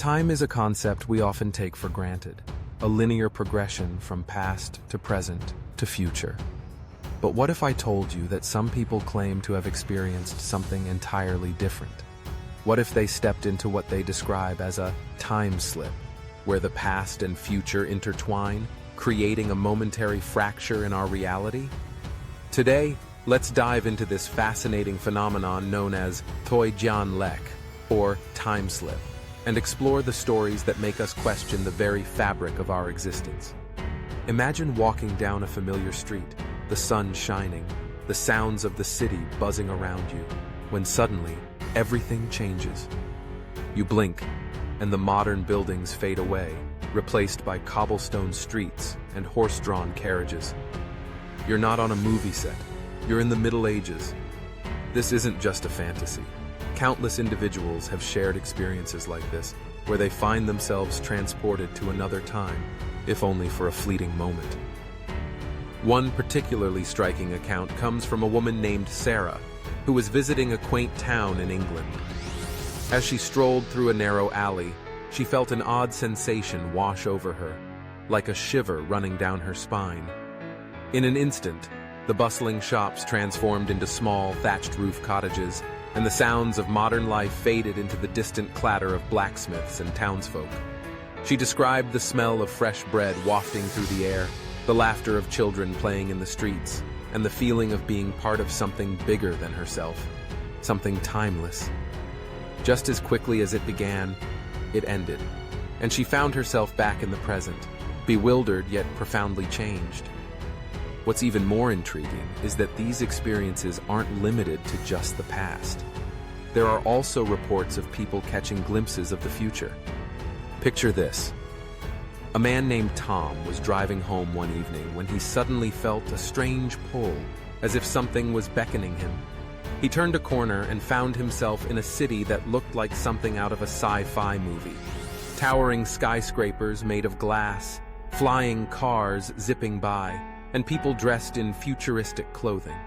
Time is a concept we often take for granted, a linear progression from past to present to future. But what if I told you that some people claim to have experienced something entirely different? What if they stepped into what they describe as a time slip, where the past and future intertwine, creating a momentary fracture in our reality? Today, let's dive into this fascinating phenomenon known as Toy Jian Lek, or time slip, and explore the stories that make us question the very fabric of our existence. Imagine walking down a familiar street, the sun shining, the sounds of the city buzzing around you, when suddenly, everything changes. You blink, and the modern buildings fade away, replaced by cobblestone streets and horse-drawn carriages. You're not on a movie set, you're in the Middle Ages. This isn't just a fantasy. Countless individuals have shared experiences like this, where they find themselves transported to another time, if only for a fleeting moment. One particularly striking account comes from a woman named Sarah, who was visiting a quaint town in England. As she strolled through a narrow alley, she felt an odd sensation wash over her, like a shiver running down her spine. In an instant, the bustling shops transformed into small, thatched-roof cottages, and the sounds of modern life faded into the distant clatter of blacksmiths and townsfolk. She described the smell of fresh bread wafting through the air, the laughter of children playing in the streets, and the feeling of being part of something bigger than herself, something timeless. Just as quickly as it began, it ended, and she found herself back in the present, bewildered yet profoundly changed. What's even more intriguing is that these experiences aren't limited to just the past. There are also reports of people catching glimpses of the future. Picture this. A man named Tom was driving home one evening when he suddenly felt a strange pull, as if something was beckoning him. He turned a corner and found himself in a city that looked like something out of a sci-fi movie. Towering skyscrapers made of glass, flying cars zipping by, and people dressed in futuristic clothing.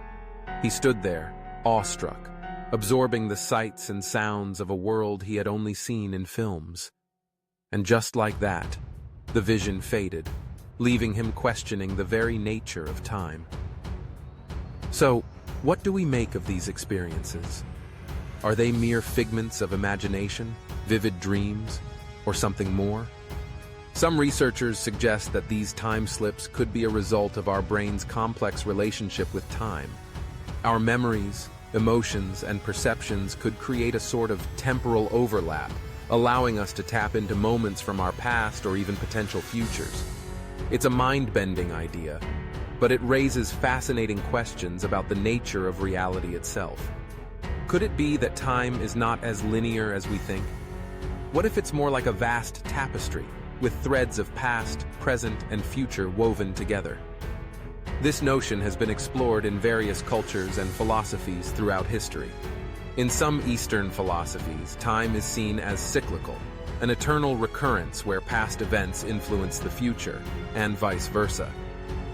He stood there, awestruck, absorbing the sights and sounds of a world he had only seen in films. And just like that, the vision faded, leaving him questioning the very nature of time. So, what do we make of these experiences? Are they mere figments of imagination, vivid dreams, or something more? Some researchers suggest that these time slips could be a result of our brain's complex relationship with time. Our memories, emotions, and perceptions could create a sort of temporal overlap, allowing us to tap into moments from our past or even potential futures. It's a mind-bending idea, but it raises fascinating questions about the nature of reality itself. Could it be that time is not as linear as we think? What if it's more like a vast tapestry, with threads of past, present, and future woven together? This notion has been explored in various cultures and philosophies throughout history. In some Eastern philosophies, time is seen as cyclical, an eternal recurrence where past events influence the future, and vice versa.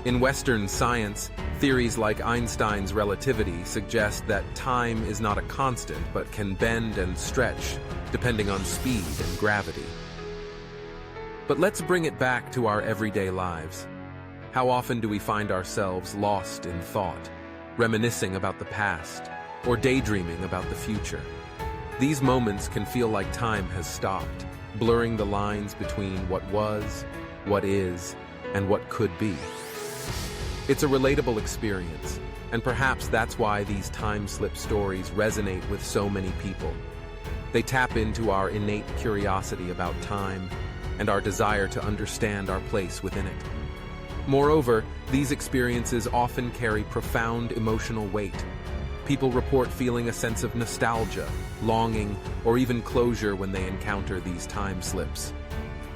In Western science, theories like Einstein's relativity suggest that time is not a constant but can bend and stretch, depending on speed and gravity. But let's bring it back to our everyday lives. How often do we find ourselves lost in thought, reminiscing about the past, or daydreaming about the future? These moments can feel like time has stopped, blurring the lines between what was, what is, and what could be. It's a relatable experience, and perhaps that's why these time slip stories resonate with so many people. They tap into our innate curiosity about time and our desire to understand our place within it. Moreover, these experiences often carry profound emotional weight. People report feeling a sense of nostalgia, longing, or even closure when they encounter these time slips.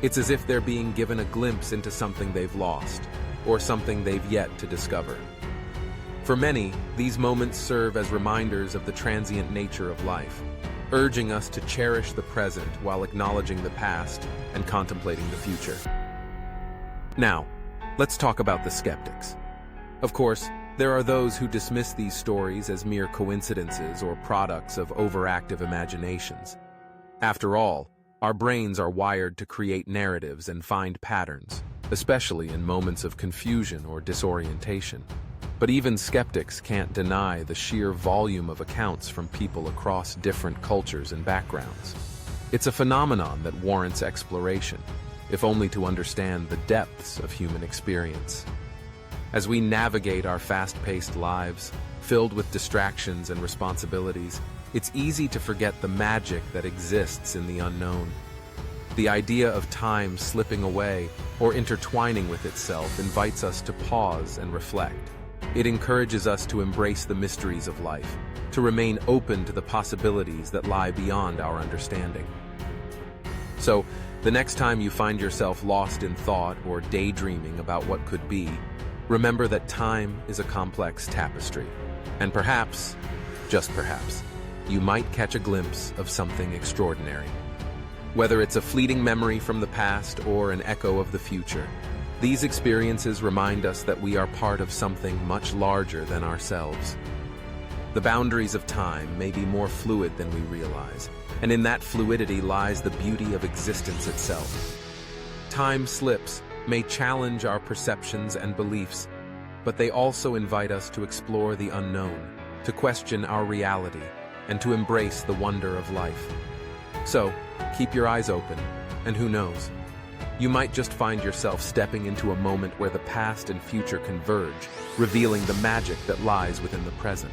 It's as if they're being given a glimpse into something they've lost, or something they've yet to discover. For many, these moments serve as reminders of the transient nature of life, urging us to cherish the present while acknowledging the past and contemplating the future. Now, let's talk about the skeptics. Of course, there are those who dismiss these stories as mere coincidences or products of overactive imaginations. After all, Our brains are wired to create narratives and find patterns, especially in moments of confusion or disorientation. But even skeptics can't deny the sheer volume of accounts from people across different cultures and backgrounds. It's a phenomenon that warrants exploration, if only to understand the depths of human experience. As we navigate our fast-paced lives, filled with distractions and responsibilities, it's easy to forget the magic that exists in the unknown. The idea of time slipping away or intertwining with itself invites us to pause and reflect. It encourages us to embrace the mysteries of life, to remain open to the possibilities that lie beyond our understanding. So, the next time you find yourself lost in thought or daydreaming about what could be, remember that time is a complex tapestry, and perhaps, just perhaps, you might catch a glimpse of something extraordinary. Whether it's a fleeting memory from the past or an echo of the future, these experiences remind us that we are part of something much larger than ourselves. The boundaries of time may be more fluid than we realize, and in that fluidity lies the beauty of existence itself. Time slips may challenge our perceptions and beliefs, but they also invite us to explore the unknown, to question our reality, and to embrace the wonder of life. So, keep your eyes open, and who knows? You might just find yourself stepping into a moment where the past and future converge, revealing the magic that lies within the present.